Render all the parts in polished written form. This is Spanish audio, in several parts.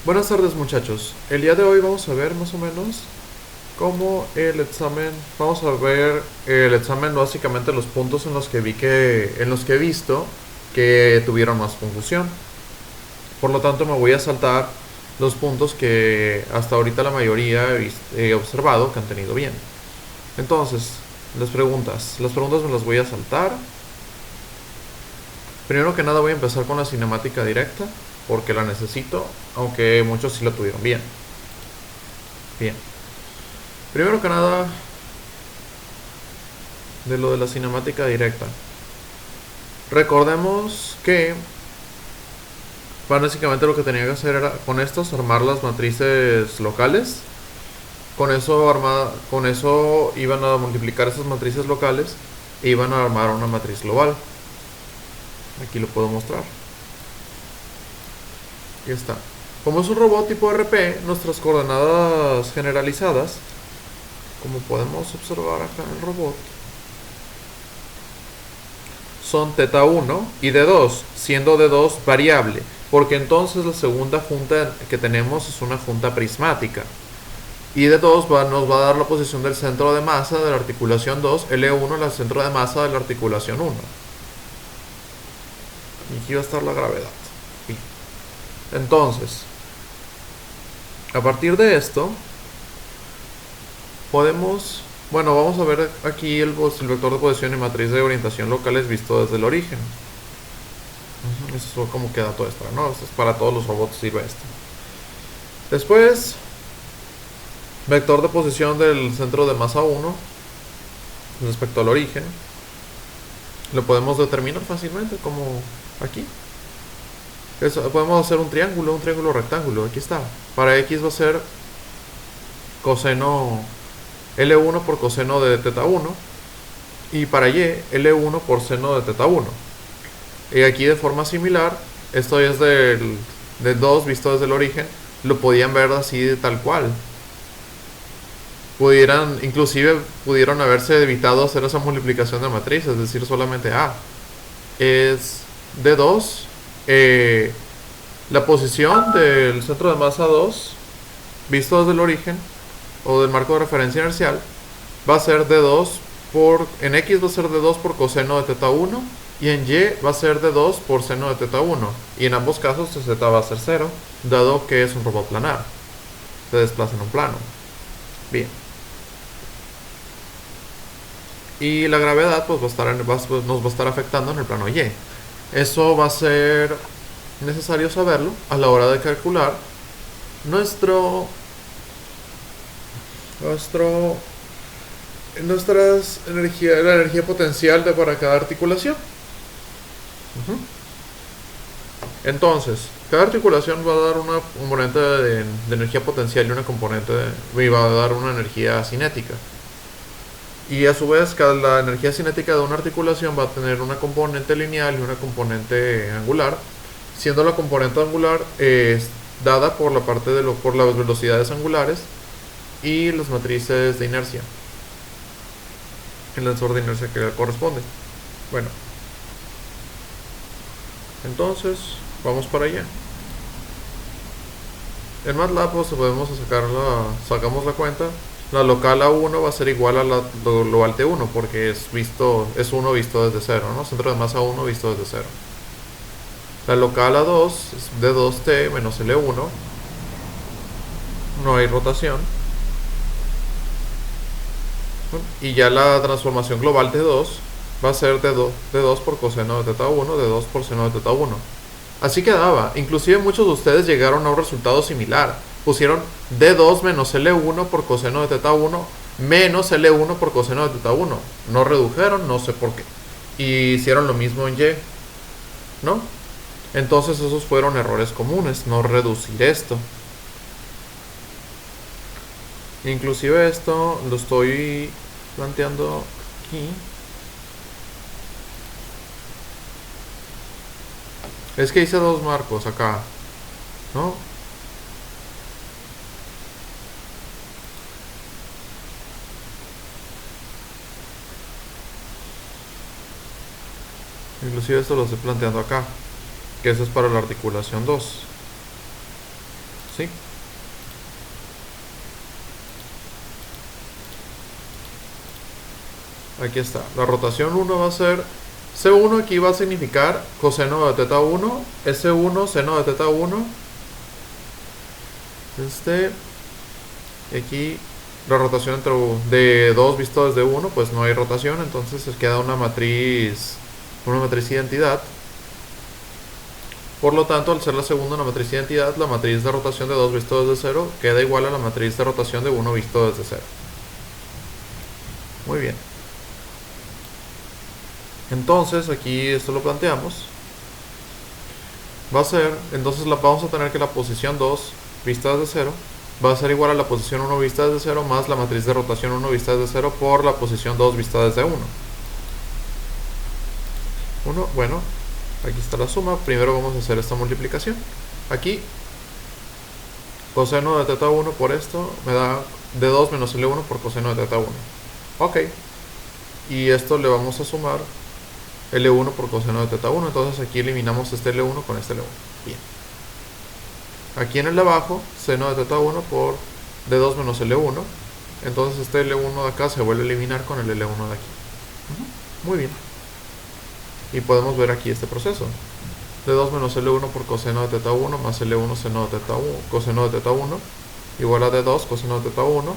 Buenas tardes muchachos, el día de hoy vamos a ver más o menos cómo el examen, vamos a ver el examen básicamente los puntos en los que he visto que tuvieron más confusión. Por lo tanto me voy a saltar los puntos que hasta ahorita la mayoría he observado que han tenido bien. Entonces, las preguntas me las voy a saltar. Primero que nada voy a empezar con la cinemática directa porque la necesito, aunque muchos sí la tuvieron bien. Bien. Primero que nada, de lo de la cinemática directa. Recordemos que básicamente lo que tenía que hacer era con estos armar las matrices locales. Con eso iban a multiplicar esas matrices locales e iban a armar una matriz global. Aquí lo puedo mostrar. Aquí está. Como es un robot tipo RP, nuestras coordenadas generalizadas, como podemos observar acá en el robot, son θ1 y d2, siendo d2 variable, porque entonces la segunda junta que tenemos es una junta prismática. Y d2 nos va a dar la posición del centro de masa de la articulación 2, L1 el centro de masa de la articulación 1. Y aquí va a estar la gravedad. Entonces, a partir de esto, podemos... Bueno, vamos a ver aquí el vector de posición y matriz de orientación locales visto desde el origen. Eso es como queda todo esto, ¿no? Esto es para todos los robots, sirve esto. Después, vector de posición del centro de masa 1 respecto al origen. Lo podemos determinar fácilmente, como aquí. Podemos hacer un triángulo rectángulo. Aquí está. Para X va a ser coseno L1 por coseno de θ1. Y para Y, L1 por seno de θ1. Y aquí de forma similar, esto es del 2 visto desde el origen, lo podían ver así de tal cual. Inclusive pudieron haberse evitado hacer esa multiplicación de matriz, es decir, solamente A es D2, la posición del centro de masa 2 visto desde el origen o del marco de referencia inercial va a ser D2 en X va a ser D2 por coseno de θ1 y en Y va a ser D2 por seno de θ1, y en ambos casos Z va a ser 0, dado que es un robot planar, se desplaza en un plano. Bien. Y la gravedad pues nos va a estar afectando en el plano Y. Eso va a ser necesario saberlo a la hora de calcular nuestra la energía potencial para cada articulación. Entonces, cada articulación va a dar una componente de energía potencial y va a dar una energía cinética. Y a su vez, la energía cinética de una articulación va a tener una componente lineal y una componente angular, siendo la componente angular dada por por las velocidades angulares y las matrices de inercia, el tensor de inercia que le corresponde. Bueno, entonces vamos para allá. En MATLAB pues sacamos la cuenta. La local A1 va a ser igual a la global T1 porque es 1 visto desde 0, ¿no? Centro de masa 1 visto desde 0. La local A2 es D2T menos L1. No hay rotación. Y ya la transformación global T2 va a ser D2 por coseno de θ1, D2 por seno de θ1. Así quedaba. Inclusive muchos de ustedes llegaron a un resultado similar. Pusieron D2 menos L1 por coseno de θ1 menos L1 por coseno de θ1. No redujeron, no sé por qué. Y hicieron lo mismo en Y, ¿no? Entonces esos fueron errores comunes, no reducir esto. Inclusive esto lo estoy planteando aquí. Es que hice dos marcos acá, ¿no? Inclusive esto lo estoy planteando acá, que eso es para la articulación 2. ¿sí? Aquí está. La rotación 1 va a ser C1, aquí va a significar coseno de teta 1, S1 seno de teta 1. Y aquí la rotación de 2 visto desde 1, pues no hay rotación, entonces se queda una matriz identidad. Por lo tanto, al ser la segunda una matriz identidad, la matriz de rotación de 2 visto desde 0 queda igual a la matriz de rotación de 1 visto desde 0. Muy bien. Entonces, aquí esto lo planteamos. Va a ser, entonces vamos a tener que la posición 2 vista desde 0 va a ser igual a la posición 1 vista desde 0 más la matriz de rotación 1 vista desde 0 por la posición 2 vista desde 1. Bueno, aquí está la suma. Primero vamos a hacer esta multiplicación. Aquí, coseno de teta 1 por esto me da D2 menos L1 por coseno de teta 1. Ok. Y esto le vamos a sumar L1 por coseno de teta 1. Entonces aquí eliminamos este L1 con este L1. Bien. Aquí en el de abajo, seno de teta 1 por D2 menos L1. Entonces este L1 de acá se vuelve a eliminar con el L1 de aquí. Muy bien. Y podemos ver aquí este proceso. D2 menos L1 por coseno de teta 1 más L1 seno de teta 1, coseno de teta 1 igual a D2 coseno de teta 1.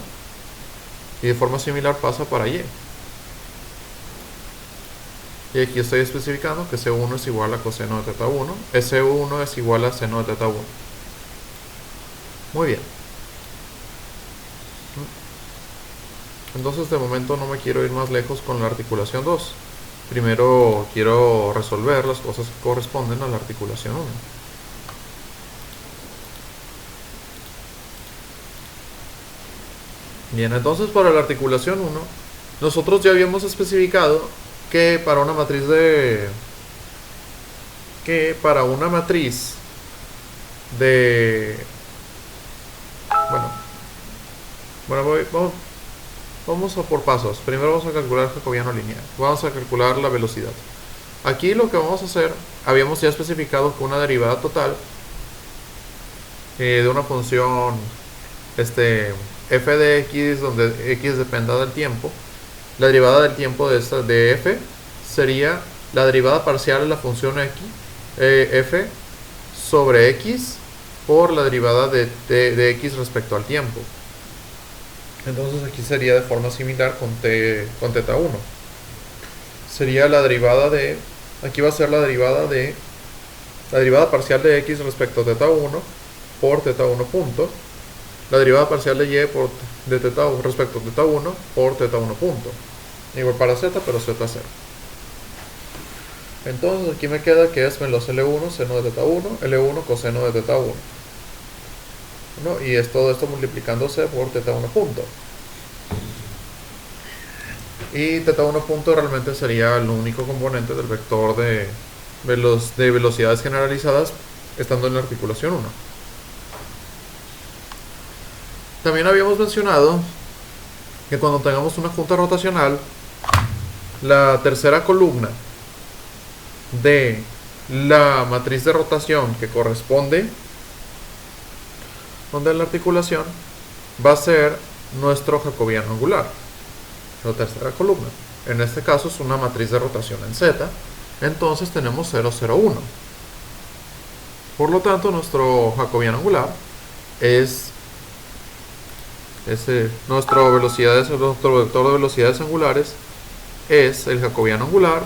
Y de forma similar pasa para Y. Y aquí estoy especificando que C1 es igual a coseno de teta 1. S1 es igual a seno de teta 1. Muy bien. Entonces de momento no me quiero ir más lejos con la articulación 2. Primero quiero resolver las cosas que corresponden a la articulación 1. Bien, entonces para la articulación 1, nosotros ya habíamos especificado que para una matriz vamos a por pasos. Primero vamos a calcular el jacobiano lineal. Vamos a calcular la velocidad. Aquí lo que vamos a hacer, habíamos ya especificado que una derivada total de una función f de x, donde x dependa del tiempo. La derivada del tiempo de f sería la derivada parcial de la función f sobre x por la derivada de x respecto al tiempo. Entonces aquí sería de forma similar con teta 1. Sería la derivada aquí va a ser la derivada parcial de x respecto a teta 1 por teta 1 punto. La derivada parcial de y respecto a teta 1 por teta 1 punto. Igual para z, pero z 0. Entonces aquí me queda que es menos L1 seno de teta 1, L1 coseno de teta 1. Y es todo esto multiplicándose por teta 1 punto. Y teta 1 punto realmente sería el único componente del vector de velocidades generalizadas estando en la articulación 1. También habíamos mencionado que cuando tengamos una junta rotacional, la tercera columna de la matriz de rotación que corresponde donde la articulación va a ser nuestro jacobiano angular, la tercera columna. En este caso es una matriz de rotación en Z, entonces tenemos 0, 0, 1. Por lo tanto, nuestro jacobiano angular es nuestro vector de velocidades angulares es el jacobiano angular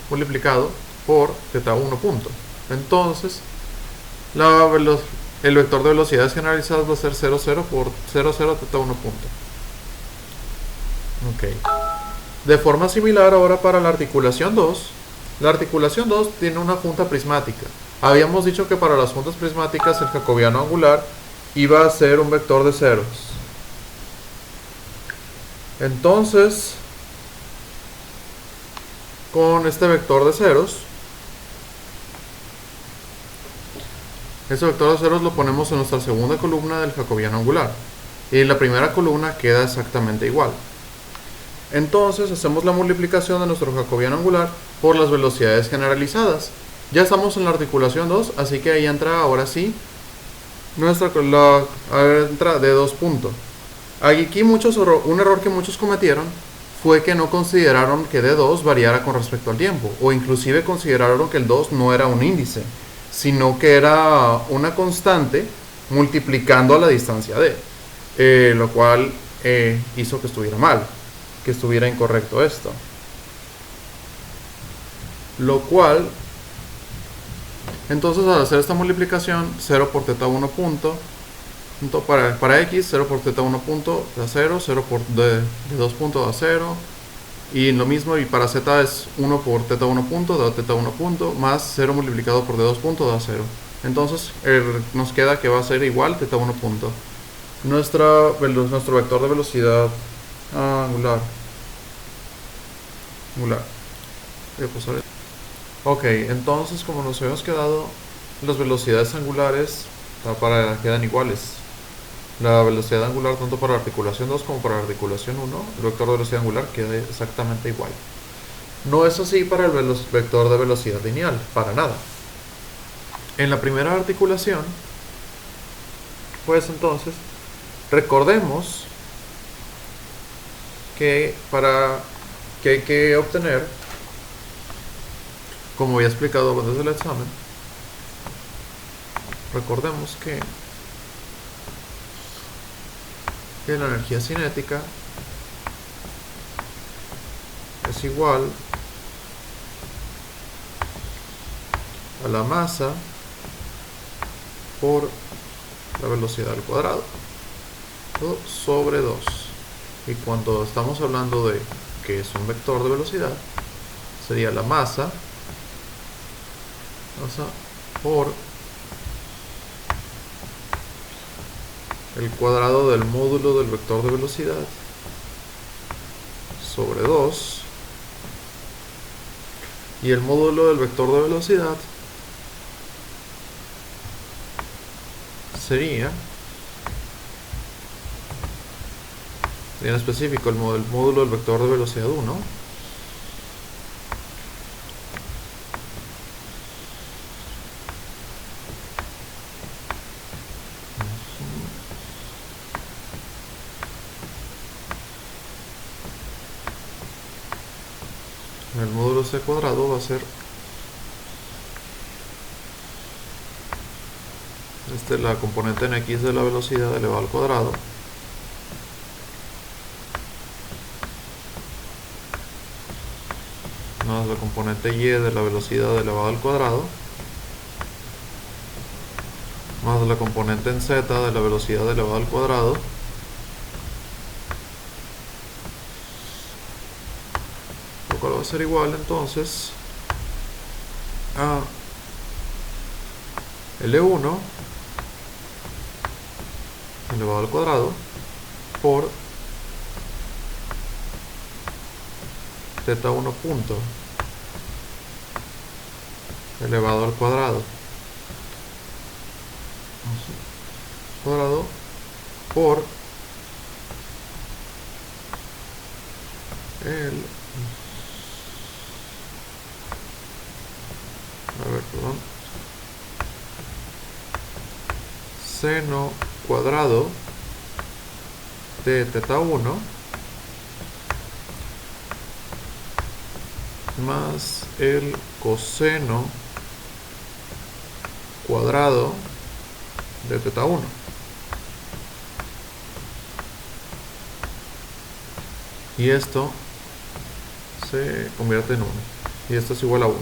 multiplicado por teta 1 punto. Entonces, el vector de velocidades generalizadas va a ser 0, 0 por 0, 0 teta 1 punto. Ok. De forma similar ahora para la articulación 2. La articulación 2 tiene una junta prismática. Habíamos dicho que para las juntas prismáticas el jacobiano angular iba a ser un vector de ceros. Entonces, con este vector de ceros, ese vector de ceros lo ponemos en nuestra segunda columna del jacobiano angular. Y la primera columna queda exactamente igual. Entonces hacemos la multiplicación de nuestro jacobiano angular por las velocidades generalizadas. Ya estamos en la articulación 2, así que ahí entra ahora sí entra de 2 puntos. Aquí un error que muchos cometieron fue que no consideraron que D2 variara con respecto al tiempo, o inclusive consideraron que el 2 no era un índice, sino que era una constante multiplicando a la distancia D, lo cual hizo que estuviera mal, que estuviera incorrecto esto. Lo cual, entonces al hacer esta multiplicación, 0 por teta 1 punto, para x, 0 por teta 1 punto da 0, 0 por de 2 punto da 0, y lo mismo, y para z es 1 por teta 1 punto da teta 1 punto, más 0 multiplicado por d2 punto da 0. Entonces nos queda que va a ser igual teta 1 punto. Nuestro vector de velocidad angular. Ok, entonces como nos habíamos quedado, las velocidades angulares quedan iguales. La velocidad angular tanto para la articulación 2 como para la articulación 1, el vector de velocidad angular queda exactamente igual. No es así para el vector de velocidad lineal, para nada. En la primera articulación, pues entonces, recordemos que hay que obtener, como había explicado antes del examen, recordemos que la energía cinética es igual a la masa por la velocidad al cuadrado sobre 2. Y cuando estamos hablando de que es un vector de velocidad, sería la masa por el cuadrado del módulo del vector de velocidad sobre 2, y el módulo del vector de velocidad sería en específico el módulo del vector de velocidad 1 el módulo C cuadrado va a ser la componente en x de la velocidad elevado al cuadrado más la componente y de la velocidad elevado al cuadrado más la componente en z de la velocidad elevado al cuadrado lo cual va a ser igual entonces a L1 elevado al cuadrado por teta 1 punto elevado al cuadrado por seno cuadrado de teta 1 más el coseno cuadrado de teta 1. Y esto se convierte en 1. Y esto es igual a 1.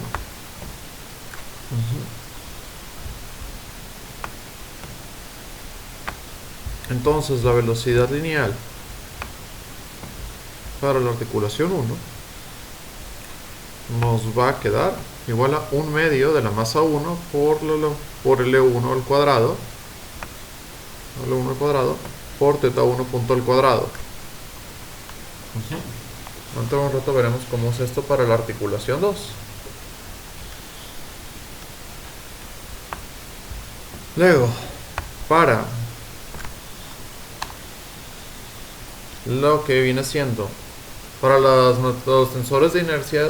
Entonces la velocidad lineal para la articulación 1 nos va a quedar igual a 1 medio de la masa 1 por L1 al cuadrado por teta 1 punto al cuadrado. Dentro de un rato veremos cómo es esto para la articulación 2. Luego, para lo que viene siendo para los tensores de inercia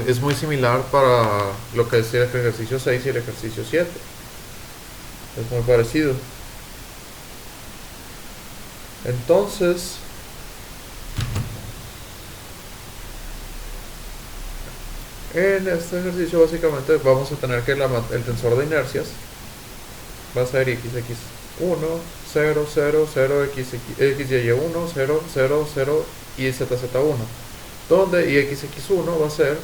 es muy similar para lo que decía el ejercicio 6 y el ejercicio 7. Es muy parecido. Entonces, en este ejercicio básicamente vamos a tener que el tensor de inercias va a ser xx1, 0, 0, 0, xy1, 0, 0, 0 y zz1, donde ixx1 va a ser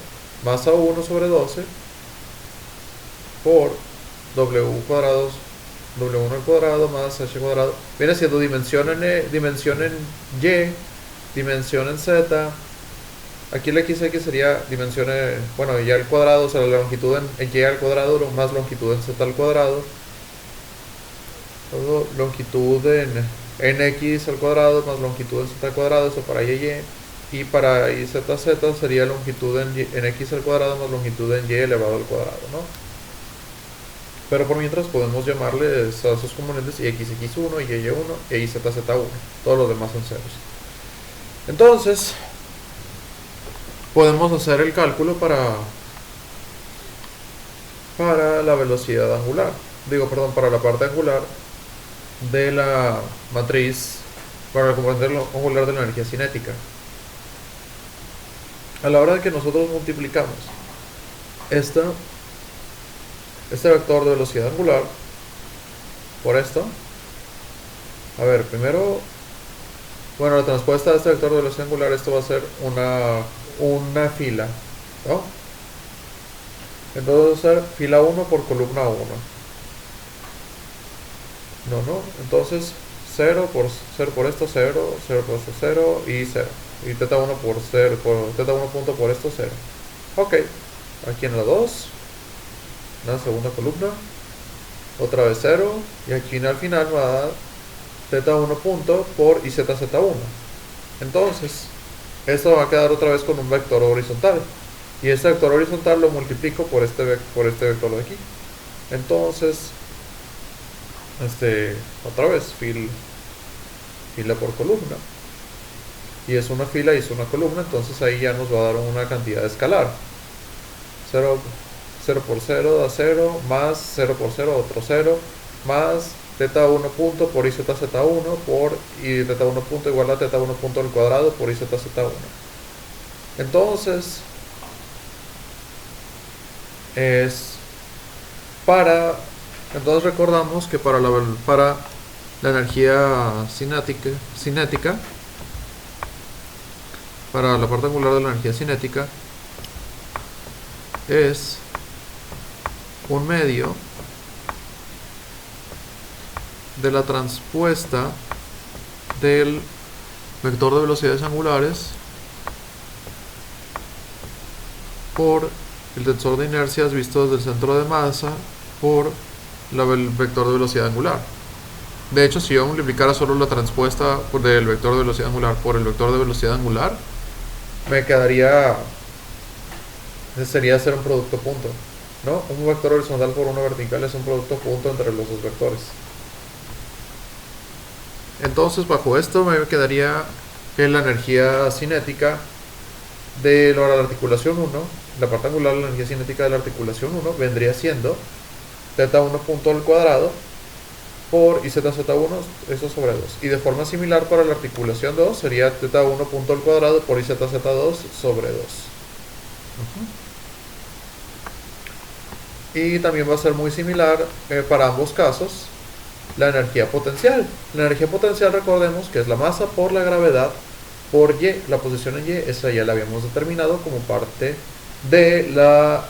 masa 1 sobre 12 por w cuadrado, w1 al cuadrado más h cuadrado, viene siendo dimensión en dimensión en y, dimensión en z. Aquí el xx sería dimensión en, bueno, y al cuadrado, o sea, la longitud en y al cuadrado más longitud en z al cuadrado, todo longitud en x al cuadrado más longitud en z al cuadrado, eso para y para zz sería longitud en x al cuadrado más longitud en y elevado al cuadrado, ¿no? Pero por mientras podemos llamarles a esos componentes xx1, y1 e izz1, todos los demás son ceros. Entonces, podemos hacer el cálculo para la velocidad angular, para la parte angular de la matriz, para el componente angular de la energía cinética. A la hora de que nosotros multiplicamos este vector de velocidad angular por esto, a ver, primero, bueno, la transpuesta de este vector de velocidad angular, esto va a ser una fila, ¿no? Entonces va a ser fila 1 por columna 1. Entonces 0 por esto, 0, 0 por esto, 0 y 0. Y teta 1 por 0, teta 1 punto por esto, 0. Ok, aquí en la 2, la segunda columna, otra vez 0, y aquí al final va a dar teta 1 punto por izz1. Entonces, esto va a quedar otra vez con un vector horizontal. Y este vector horizontal lo multiplico por este vector de aquí. Entonces, otra vez, fila por columna. Y es una fila y es una columna, entonces ahí ya nos va a dar una cantidad escalar. 0 por 0 da 0, más 0 por 0, otro 0, más teta 1 punto por izz1 y teta 1 punto igual a teta 1 punto al cuadrado por izz1. Entonces, entonces recordamos que para la energía cinética, para la parte angular de la energía cinética, es un medio de la transpuesta del vector de velocidades angulares por el tensor de inercias visto desde el centro de masa por el vector de velocidad angular. De hecho, si yo multiplicara solo la transpuesta del vector de velocidad angular por el vector de velocidad angular, me quedaría, sería hacer un producto punto, ¿no? Un vector horizontal por uno vertical es un producto punto entre los dos vectores. Entonces, bajo esto me quedaría que la energía cinética de la articulación 1, la parte angular de la energía cinética de la articulación 1 vendría siendo teta 1 punto al cuadrado por izz1, eso sobre 2. Y de forma similar para la articulación 2 sería teta 1 punto al cuadrado por izz2 sobre 2. Y también va a ser muy similar para ambos casos la energía potencial. La energía potencial, recordemos que es la masa por la gravedad por y, la posición en y, esa ya la habíamos determinado como parte de la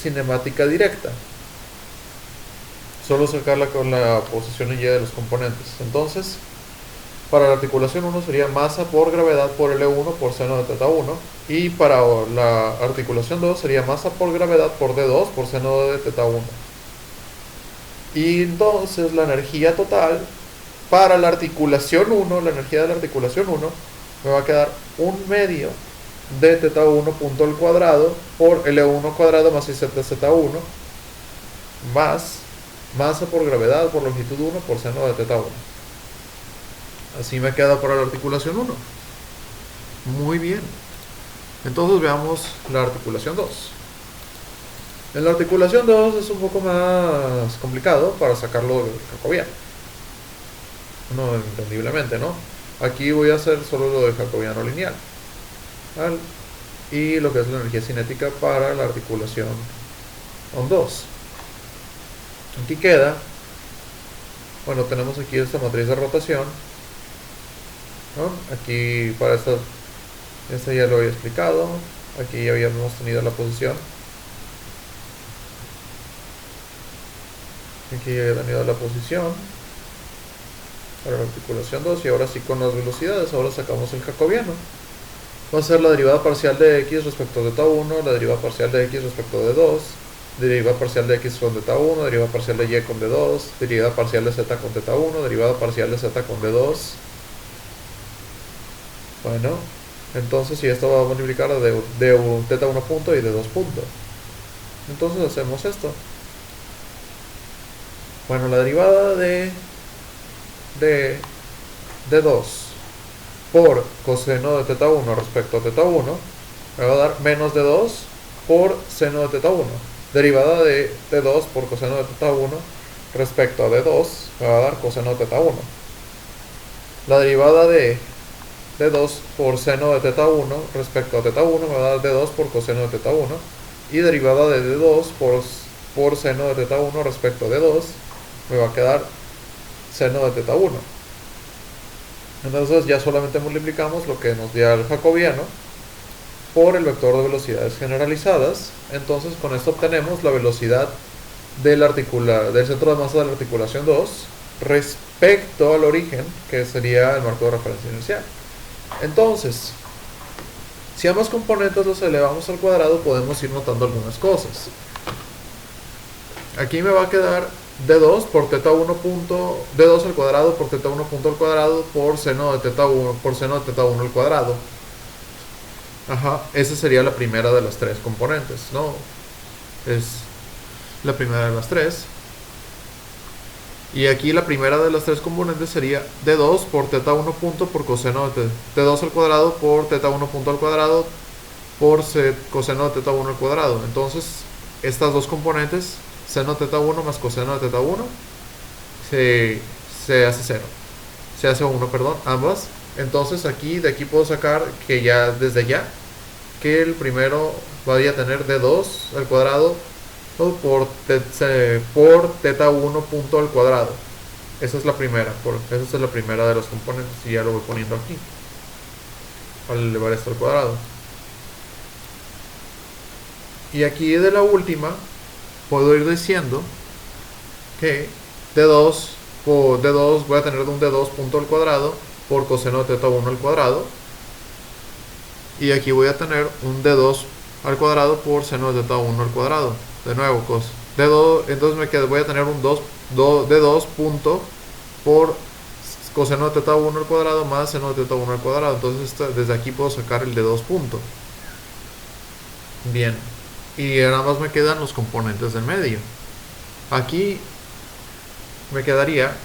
cinemática directa. Solo sacarla con la posición en y de los componentes. Entonces, para la articulación 1 sería masa por gravedad por L1 por seno de teta 1. Y para la articulación 2 sería masa por gravedad por D2 por seno de teta 1. Y entonces la energía total para la articulación 1, la energía de la articulación 1, me va a quedar un medio de teta 1 punto al cuadrado por L1 cuadrado más izz1 más masa por gravedad por longitud 1 por seno de teta 1. Así me queda para la articulación 1. Muy bien. Entonces veamos la articulación 2. En la articulación 2 es un poco más complicado para sacarlo del jacobiano. No, entendiblemente, ¿no? Aquí voy a hacer solo lo del jacobiano lineal. ¿Vale? Y lo que es la energía cinética para la articulación on 2. Aquí queda, bueno, tenemos aquí esta matriz de rotación, ¿no? Aquí para esta ya lo había explicado. Aquí ya habíamos tenido la posición. Aquí ya había tenido la posición para la articulación 2 y ahora sí con las velocidades, ahora sacamos el jacobiano. Va a ser la derivada parcial de x respecto de tau 1, la derivada parcial de x respecto de 2, derivada parcial de x con teta 1, derivada parcial de y con d2, derivada parcial de z con teta 1, derivada parcial de z con d2. Bueno, entonces si esto va a multiplicar de un teta 1 punto y de 2 puntos. Entonces hacemos esto. Bueno, la derivada de 2 por coseno de teta 1 respecto a teta 1 me va a dar menos de 2 por seno de teta 1. Derivada de 2 por coseno de teta 1 respecto a d2 me va a dar coseno de teta 1. La derivada de 2 por seno de teta 1 respecto a teta 1 me va a dar d2 por coseno de teta 1. Y derivada de d2 por seno de teta 1 respecto a d2 me va a quedar seno de teta 1. Entonces ya solamente multiplicamos lo que nos dio el jacobiano por el vector de velocidades generalizadas. Entonces con esto obtenemos la velocidad del centro de masa de la articulación 2 respecto al origen, que sería el marco de referencia inicial. Entonces, si ambos componentes los elevamos al cuadrado, podemos ir notando algunas cosas. Aquí me va a quedar d2 por teta 1 punto, d2 al cuadrado por teta 1 punto al cuadrado por seno de teta 1 al cuadrado. Ajá, esa sería la primera de las tres componentes, ¿no? Es la primera de las tres. Y aquí la primera de las tres componentes sería d2 por teta 1 punto por coseno de d2 al cuadrado por teta 1 punto al cuadrado por coseno de teta 1 al cuadrado. Entonces, estas dos componentes, seno de teta 1 más coseno de teta 1, se hace 0. Se hace 1, perdón, ambas. Entonces de aquí puedo sacar que ya, desde ya, que el primero vaya a tener d2 al cuadrado por teta 1 punto al cuadrado. Esa es la primera de los componentes y ya lo voy poniendo aquí al elevar esto al cuadrado. Y aquí de la última puedo ir diciendo que d2 voy a tener un d2 punto al cuadrado por coseno de teta 1 al cuadrado, y aquí voy a tener un d2 al cuadrado por seno de teta 1 al cuadrado. De nuevo, entonces voy a tener un d2 punto por coseno de teta 1 al cuadrado más seno de teta 1 al cuadrado. Entonces desde aquí puedo sacar el d2 punto. Bien, y nada más me quedan los componentes del medio. Aquí me quedaría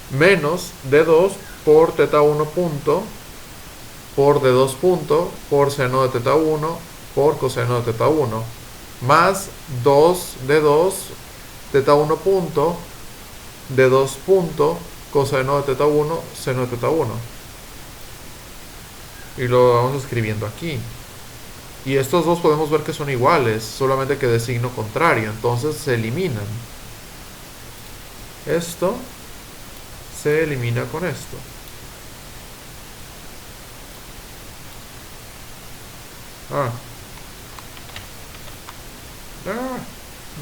menos d2 por teta 1 punto por d2 punto por seno de teta 1 por coseno de teta 1 más 2d2 teta 1 punto d2 punto coseno de teta 1 seno de teta 1, y lo vamos escribiendo aquí. Y estos dos podemos ver que son iguales, solamente que de signo contrario, entonces se eliminan. Esto se elimina con esto.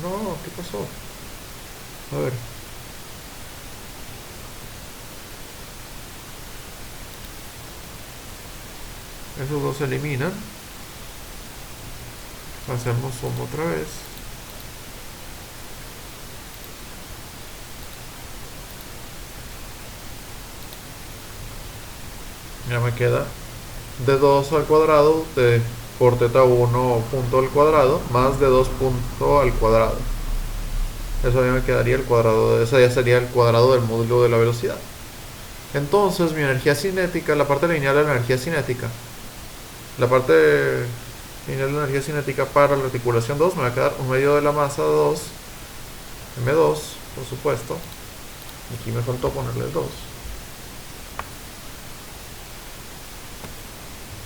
No, ¿qué pasó? A ver. Esos dos se eliminan. Hacemos suma otra vez. Ya me queda d2 al cuadrado por teta 1 punto al cuadrado más d2 punto al cuadrado. Eso ya me quedaría el cuadrado, ese ya sería el cuadrado del módulo de la velocidad. Entonces mi energía cinética, la parte lineal de la energía cinética, la parte Lineal de energía cinética para la articulación 2, me va a quedar 1 medio de la masa 2, M2, por supuesto. Aquí me faltó ponerle 2.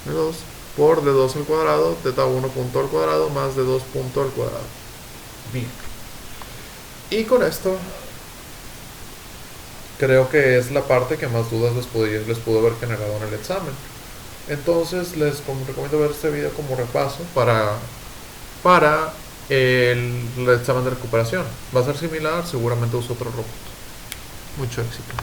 M2 por D2 al cuadrado, teta 1 punto al cuadrado, más D2 punto al cuadrado. Bien. Y con esto creo que es la parte que más dudas les pudo haber generado en el examen. Entonces les recomiendo ver este video como repaso para el examen de recuperación. Va a ser similar, seguramente uso otro robot. Mucho éxito.